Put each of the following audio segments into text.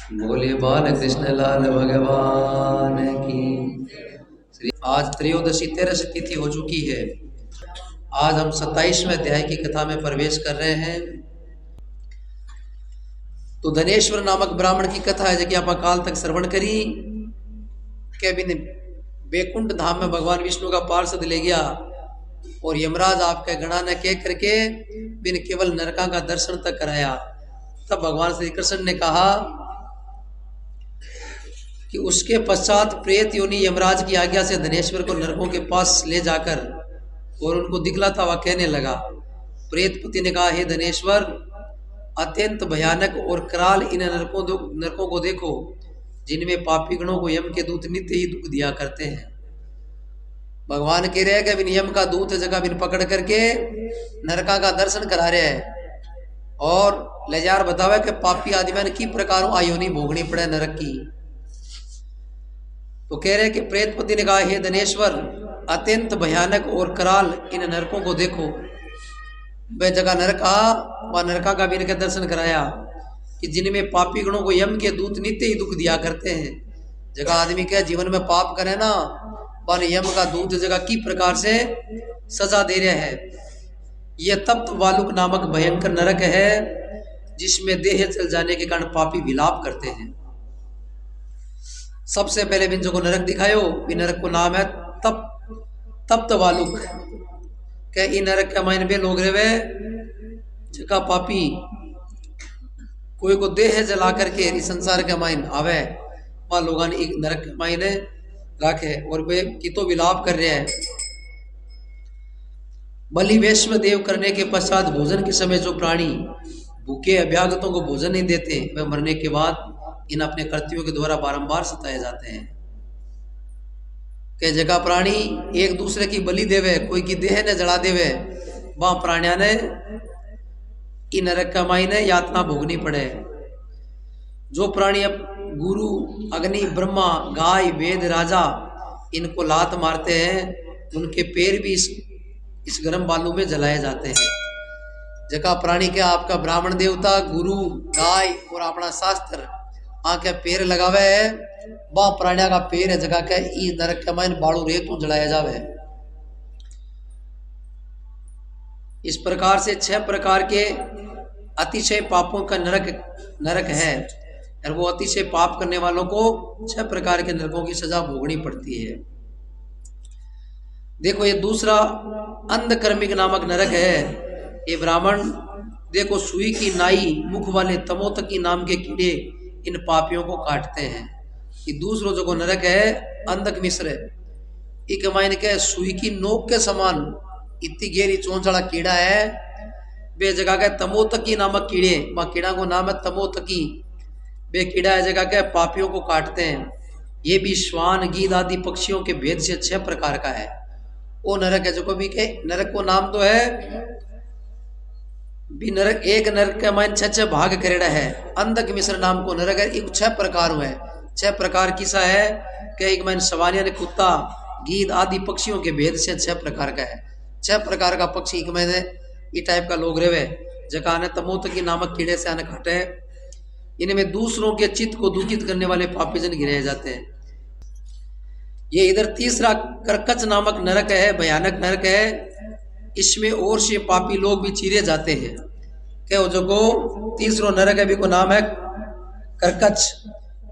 बोले बाल कृष्ण लाल भगवान की। आज त्रयोदशी 13 तिथि हो चुकी है। आज हम 27वें अध्याय की कथा में प्रवेश कर रहे हैं। तो धनेश्वर नामक ब्राह्मण की कथा है, जो आप काल तक श्रवण करी के बिन बैकुंठ धाम में भगवान विष्णु का पार्षद ले गया और यमराज आपके गणा ने कह करके बिन केवल नरका का दर्शन तक कराया। तब भगवान श्री कृष्ण ने कहा कि उसके पश्चात प्रेत योनि यमराज की आज्ञा से धनेश्वर को नरकों के पास ले जाकर और उनको दिखलाता हुआ कहने लगा। प्रेतपति ने कहा, हे धनेश्वर, अत्यंत भयानक और कराल इन नरकों को देखो, जिनमें पापी गणों को यम के दूत नित्य ही दुख दिया करते हैं। भगवान कह रहे हैं कि बिन यम का दूत जगह बिन पकड़ करके नरका का दर्शन करा रहे हैं और ले जार बतावे कि पापी आदमी की प्रकारों आयोनी भोगनी पड़े नरक की। तो कह रहे कि प्रेतपति ने कहा, हे धनेश्वर, अत्यंत भयानक और कराल इन नरकों को देखो। वह जगह नरका व नरका का भी इनके दर्शन कराया कि जिनमें पापी गणों को यम के दूत नित्य ही दुख दिया करते हैं। जगह आदमी के जीवन में पाप करे ना, पर यम का दूत जगह की प्रकार से सजा दे रहा है। यह तप्त वालुक नामक भयंकर नरक है, जिसमें देह चल जाने के कारण पापी विलाप करते हैं। सबसे पहले बिन जो को नरक दिखायो, इन नरक को नाम है तप्त वालुक। क्या इन नरक के मायने पे लोग रहे जगह पापी कोई को देह जला करके इस संसार के मायन आवे, वहां लोगों ने एक नरक के मायने रखे और वे की तो विलाप कर रहे हैं। बलि वैश्व देव करने के पश्चात भोजन के समय जो प्राणी भूखे अभ्यागतों को भोजन नहीं देते, वे मरने के बाद इन अपने कर्तव्यों के द्वारा बारंबार सताए जाते हैं। के जगह प्राणी एक दूसरे की बलि देवे, कोई की देह ने जला देवे, वहां प्राणिया ने इन नरक कमाई ने यातना भोगनी पड़े। जो प्राणी अब गुरु, अग्नि, ब्रह्मा, गाय, वेद, राजा इनको लात मारते हैं, उनके पैर भी इस गर्म बालू में जलाए जाते हैं। जगह प्राणी के आपका ब्राह्मण देवता, गुरु, गाय और अपना शास्त्र आके पैर लगावे है, वह प्राणिया का पैर है जगह के ई नरक के मायन बाड़ू रेतू जलाया जावे। इस प्रकार से 6 प्रकार के अतिशय पापों का नरक है और वो अतिशय पाप करने वालों को 6 प्रकार के नरकों की सजा भोगनी पड़ती है। देखो ये दूसरा अंधकर्मिक नामक नरक है। ये ब्राह्मण देखो, सुई की नाई मुख वाले तमोतकी नाम के कीड़े इन पापियों को काटते हैं। ये दूसरो जो को नरक है अंधक मिश्र, एक मायने के सुई की नोक के समान इतनी गहरी चोंच वाला कीड़ा है। वे जगह के तमोतकी नामक कीड़े, वह कीड़ा को नाम है तमोतकी। वे कीड़ा है जगह के पापियों को काटते हैं। ये भी श्वान, गीद आदि पक्षियों के भेद से 6 प्रकार का है। वो नरक है जो को भी के नरक को नाम तो है भी नरक, एक नरक के मान 6 भाग करेड़ा है। अंधक मिश्र नाम को नरक है, एक 6 प्रकार है। 6 प्रकार किसा है कि एक मान सवानिया ने कुत्ता, गीद आदि पक्षियों के भेद से 6 प्रकार का है। 6 प्रकार का पक्षी एक मैंने ये टाइप का लोग रहे जगह ने तमोतकी नामक कीड़े से आने काटे। इनमें दूसरों के चित्त को दुखित करने वाले पापीजन गिराए जाते हैं। ये इधर तीसरा करकच नामक नरक है, भयानक नरक है। इसमें और से पापी लोग भी चीरे जाते हैं। क्या जो को तीसरो नरक है भी को नाम है करकच।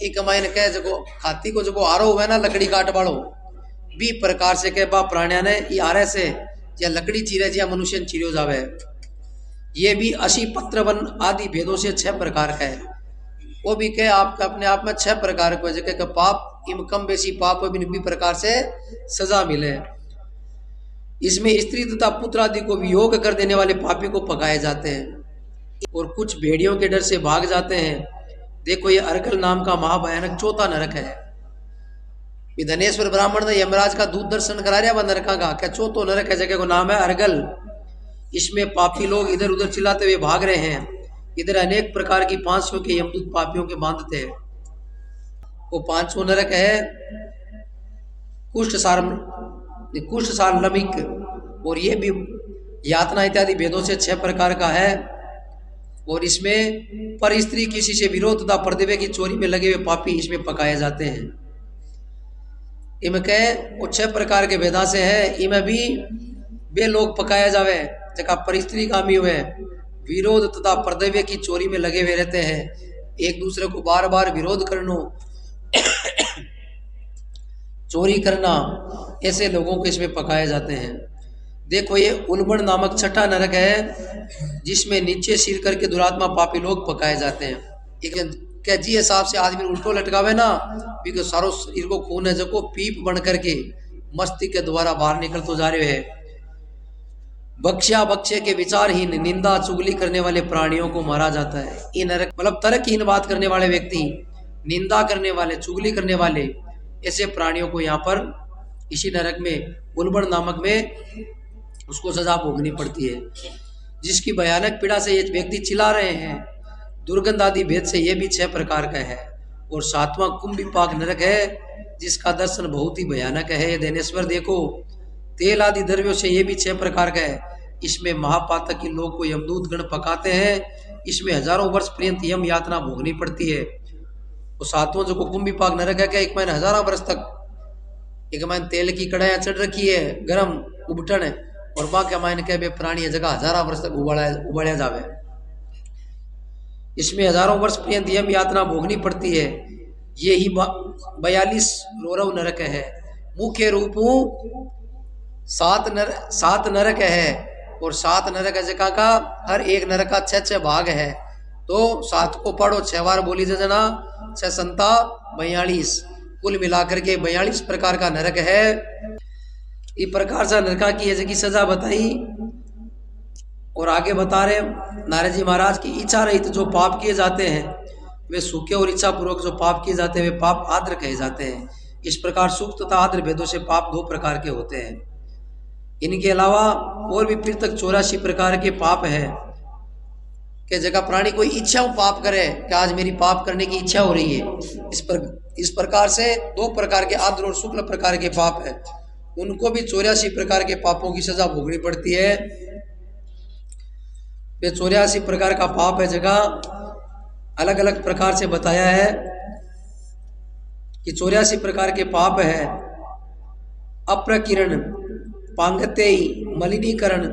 एक मायने कह जो हाथी को जो आरो हुआ ना लकड़ी काट वालो भी प्रकार से कह बा प्राणिया ने ये आरे से या लकड़ी चीरे या मनुष्य चीरो जावे। ये भी अशी पत्रवन आदि भेदों से 6 प्रकार का है। वो भी कह आपका अपने आप में 6 प्रकार को जगह पाप इम कम बेसी पाप भी प्रकार से सजा मिले। इसमें स्त्री तथा पुत्र आदि को वियोग कर देने वाले पापी को पकाए जाते हैं और कुछ भेड़ियों के डर से भाग जाते हैं। देखो ये अर्गल नाम का महाभयानक चौथा नरक है। धनेश्वर ब्राह्मण ने यमराज का दूत दर्शन करा रहा वह नरका का क्या चौथो नरक है, जगह को नाम है अर्गल। इसमें पापी लोग इधर उधर चिल्लाते हुए भाग रहे हैं। इधर अनेक प्रकार की 500 के यमदूत पापियों के बांधते हैं। वो 500 नरक है कुष्ठ सार्वलमिक, और ये भी यातना इत्यादि भेदों से 6 प्रकार का है। और इसमें पर स्त्री किसी से विरोध तथा परदेवे की चोरी में लगे हुए पापी इसमें पकाए जाते हैं। इनमें कहे वो 6 प्रकार के वेदा से है, इनमें भी वे लोग पकाया जावे जगह पर स्त्री कामी हुए विरोध तथा परदेवे की चोरी में लगे हुए रहते हैं, एक दूसरे को बार बार विरोध करना चोरी करना, ऐसे लोगों को इसमें पकाए जाते हैं। देखो ये उल्बण नामक छठा नरक है जिसमें नीचे सिर करके दुरात्मा पापी लोग पकाए जाते हैं। एक क्या जी हिसाब से आदमी उल्टो लटकावे ना क्योंकि सारो शरीर को खून है जो पीप बन करके मस्ती के द्वारा बाहर निकल तो जा रहे हैं। बख्शिया बख्शे के विचारहीन निंदा चुगली करने वाले प्राणियों को मारा जाता है। ये नरक मतलब तर्कहीन बात करने वाले व्यक्ति, निंदा करने वाले, चुगली करने वाले ऐसे प्राणियों को यहाँ पर इसी नरक में उल्बण नामक में उसको सजा भोगनी पड़ती है। जिसकी भयानक पीड़ा से ये व्यक्ति चिल्ला रहे हैं, दुर्गंध आदि भेद से ये भी 6 प्रकार का है। और 7वां कुंभिपाक नरक है जिसका दर्शन बहुत ही भयानक है। धनेश्वर देखो तेल आदि द्रव्यों से ये भी 6 प्रकार का है। इसमें महापातक की लोग को यमदूत गण पकाते हैं, इसमें हजारों वर्ष पर्यंत यम यातना भोगनी पड़ती है। और 7वां जो कुंभिपाक नरक है क्या एक महीने हजारों वर्ष तक एक महीने तेल की कढ़ाइयाँ चढ़ रखी है गरम उबटन है और बाकी मायने के प्राणी जगह हजारों वर्ष तक उबाड़ा जावे। इसमें हजारों वर्ष पर्यंत यम यातना भोगनी पड़ती है। ये ही 42 रौरव नरक है। मुख्य रूप 7 नरक है और 7 नरक जगह का हर एक नरक का 6 भाग है। तो 7 को पढ़ो 6 बार बोली जना 6 संता 42 कुल मिलाकर के 42 प्रकार का नरक है। इस प्रकार से नरका की जगह सजा बताई और आगे बता रहे नारद जी महाराज की इच्छा रहित जो पाप किए जाते हैं वे सूखे और इच्छा पूर्वक जो पाप किए जाते हैं वे पाप आद्र कहे जाते हैं। इस प्रकार सुख तथा आद्र भेदों से पाप 2 प्रकार के होते हैं। इनके अलावा और भी फिर तक 84 प्रकार के पाप है कि जगह प्राणी कोई इच्छा पाप करे कि आज मेरी पाप करने की इच्छा हो रही है। इस प्रकार से 2 प्रकार के आद्र और शुक्ल प्रकार के पाप है, उनको भी 84 प्रकार के पापों की सजा भोगनी पड़ती है। वे 84 प्रकार का पाप है जगह अलग अलग प्रकार से बताया है कि 84 प्रकार के पाप है। अप्रकीर्ण, पांगतेय, मलिनीकरण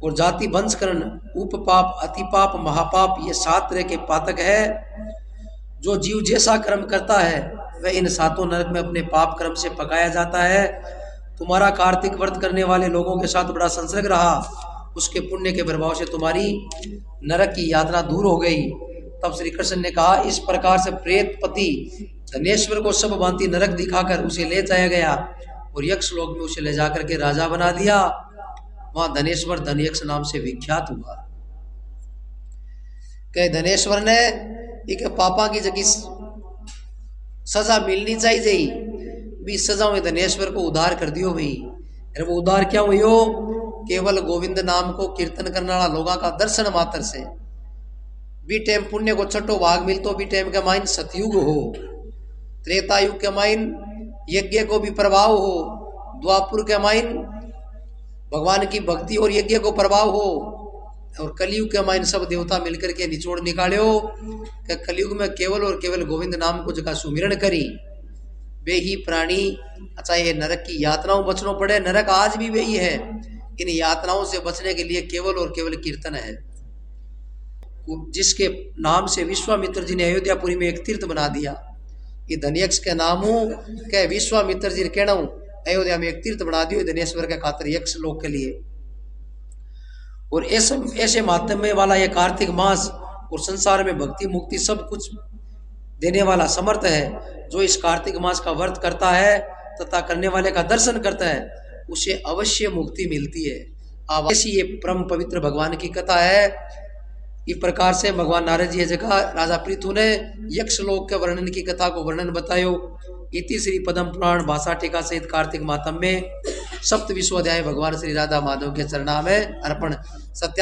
और जाति वंशकरण, उपपाप, अतिपाप, महापाप, ये 7 तरह के पातक है। जो जीव जैसा कर्म करता है वह इन 7 नरक में अपने पाप कर्म से पकाया जाता है। तुम्हारा कार्तिक व्रत करने वाले लोगों के साथ बड़ा संसर्ग रहा, उसके पुण्य के प्रभाव से तुम्हारी नरक की यातना दूर हो गई। तब श्री कृष्ण ने कहा इस प्रकार से प्रेत पति धनेश्वर को सब भांति नरक दिखाकर उसे ले जाया गया और यक्ष लोक में उसे ले जाकर के राजा बना दिया। वहां धनेश्वर धनयक्ष नाम से विख्यात हुआ। कहे धनेश्वर ने एक पापा की जगह सजा मिलनी चाहिए भी सजा में धनेश्वर को उद्धार कर दियो भाई। अरे वो उद्धार क्या हुई हो? केवल गोविंद नाम को कीर्तन करने वाला लोगों का दर्शन मात्र से भी टाइम पुण्य को छठो भाग मिलतो, भी टाइम के माइन सतयुग हो, त्रेता युग के माइन यज्ञ को भी प्रभाव हो, द्वापुर के माइन भगवान की भक्ति और यज्ञ को प्रभाव हो, और कलयुग के माइन सब देवता मिलकर के निचोड़ निकालो कि कलयुग में केवल और केवल गोविंद नाम को जगह सुमिरण करी वे ही प्राणी। अच्छा ये नरक की यातनाओं बचना पड़े, नरक आज भी वही है। इन यातनाओं से बचने के लिए केवल और केवल कीर्तन है, जिसके नाम से विश्वामित्र जी ने अयोध्यापुरी में एक तीर्थ बना दिया। ये धनयक्ष के नामों के विश्वामित्र जी ने कहना अयोध्या में एक तीर्थ बना दियो धनेश्वर के खातिर यक्ष लोक के लिए। और ऐसे माध्यम वाला ये कार्तिक मास और संसार में भक्ति मुक्ति सब कुछ देने वाला समर्थ है। जो इस कार्तिक मास का व्रत करता है तथा करने वाले का दर्शन करता है उसे अवश्य मुक्ति मिलती है। ऐसी ये परम पवित्र भगवान की कथा है। इस प्रकार से भगवान नारद जी जगह राजा पृथु ने यक्ष लोक के वर्णन की कथा को वर्णन बतायो। इति श्री पद्म पुराण भाषा टीका सहित कार्तिक मातम में 7 विश्व अध्याय भगवान श्री राधा माधव के चरणा में अर्पण। सत्या